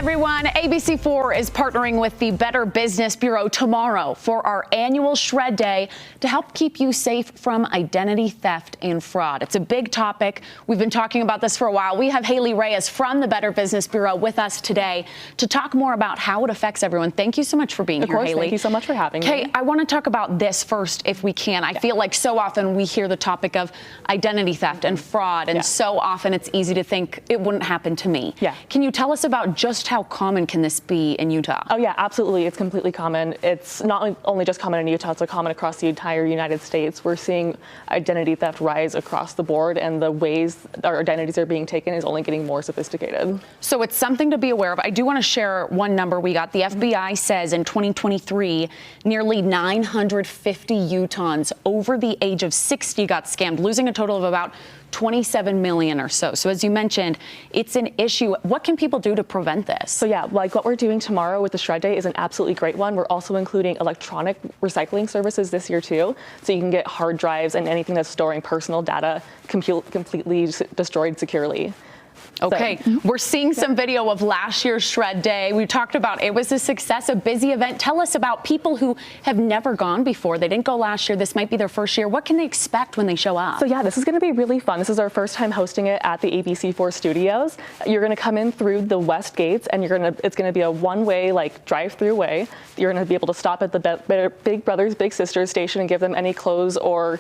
everyone. ABC4 is partnering with the Better Business Bureau tomorrow for our annual Shred Day to help keep you safe from identity theft and fraud. It's a big topic. We've been talking about this for a while. We have Haley Reyes from the Better Business Bureau with us today to talk more about how it affects everyone. Thank you so much for being here, Haley. Thank you so much for having me. Okay, I want to talk about this first if we can. I feel like so often we hear the topic of identity theft and fraud, and so often it's easy to think it wouldn't happen to me. Yeah. Can you tell us about just how common can this be in Utah? Oh yeah, absolutely. It's completely common. It's not only just common in Utah, it's common across the entire United States. We're seeing identity theft rise across the board, and the ways our identities are being taken is only getting more sophisticated. So it's something to be aware of. I do want to share one number we got. The FBI says in 2023, nearly 950 Utahns over the age of 60 got scammed, losing a total of about 27 million or so. So as you mentioned, it's an issue. What can people do to prevent this? So yeah, like what we're doing tomorrow with the Shred Day is an absolutely great one. We're also including electronic recycling services this year too. So you can get hard drives and anything that's storing personal data completely destroyed securely. Okay, we're seeing some video of last year's Shred Day. We talked about it was a success, a busy event. Tell us about people who have never gone before. They didn't go last year. This might be their first year. What can they expect when they show up? So yeah, this is going to be really fun. This is our first time hosting it at the ABC4 studios. You're going to come in through the west gates, and it's going to be a one-way, like drive-through way. You're going to be able to stop at the Big Brothers Big Sisters station and give them any clothes or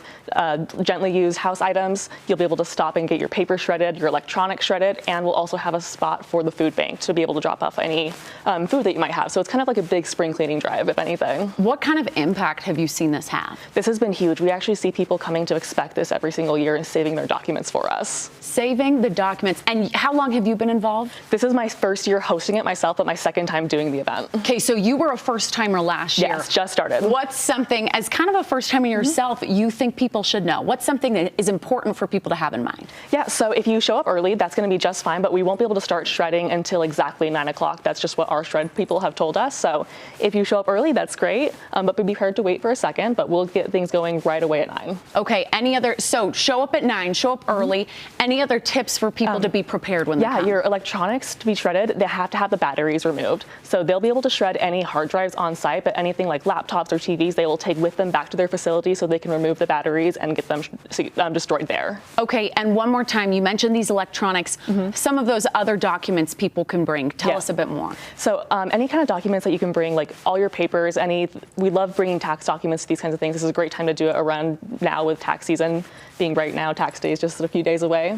gently used house items. You'll be able to stop and get your paper shredded, your electronics shredded, and we'll also have a spot for the food bank to be able to drop off any food that you might have. So it's kind of like a big spring cleaning drive, if anything. What kind of impact have you seen this have? This has been huge. We actually see people coming to expect this every single year and saving their documents for us. Saving the documents. And how long have you been involved? This is my first year hosting it myself, but my second time doing the event. Okay, so you were a first-timer last year. Yes, just started. What's something, as kind of a first-timer yourself, you think people should know? What's something that is important for people to have in mind? Yeah, so if you show up early, that's going to be just fine, but we won't be able to start shredding until exactly 9 o'clock. That's just what our shred people have told us. So if you show up early, that's great, but be prepared to wait for a second, but we'll get things going right away at 9. Okay, so show up at 9, show up early. Any other tips for people to be prepared when they come? Yeah, your electronics to be shredded, they have to have the batteries removed. So they'll be able to shred any hard drives on site, but anything like laptops or TVs, they will take with them back to their facility so they can remove the batteries and get them destroyed there. Okay, and one more time, you mentioned these electronics. Some of those other documents people can bring. Tell us a bit more. So any kind of documents that you can bring, like all your papers, we love bringing tax documents, these kinds of things. This is a great time to do it around now with tax season being right now. Tax day is just a few days away.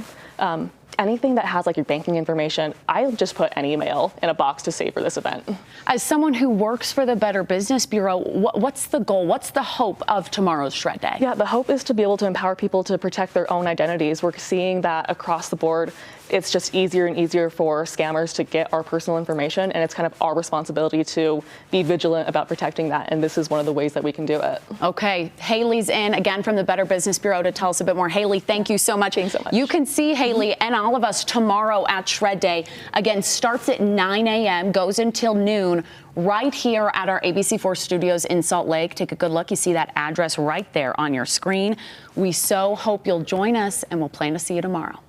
Anything that has like your banking information, I just put an email in a box to save for this event. As someone who works for the Better Business Bureau, what's the goal? What's the hope of tomorrow's Shred Day? Yeah, the hope is to be able to empower people to protect their own identities. We're seeing that across the board. It's just easier and easier for scammers to get our personal information, and it's kind of our responsibility to be vigilant about protecting that, and this is one of the ways that we can do it. Okay, Haley's in again from the Better Business Bureau to tell us a bit more. Haley, thank you so much. Thanks so much. You can see Haley and all of us tomorrow at Shred Day. Again, starts at 9 a.m., goes until noon, right here at our ABC4 studios in Salt Lake. Take a good look. You see that address right there on your screen. We so hope you'll join us, and we'll plan to see you tomorrow.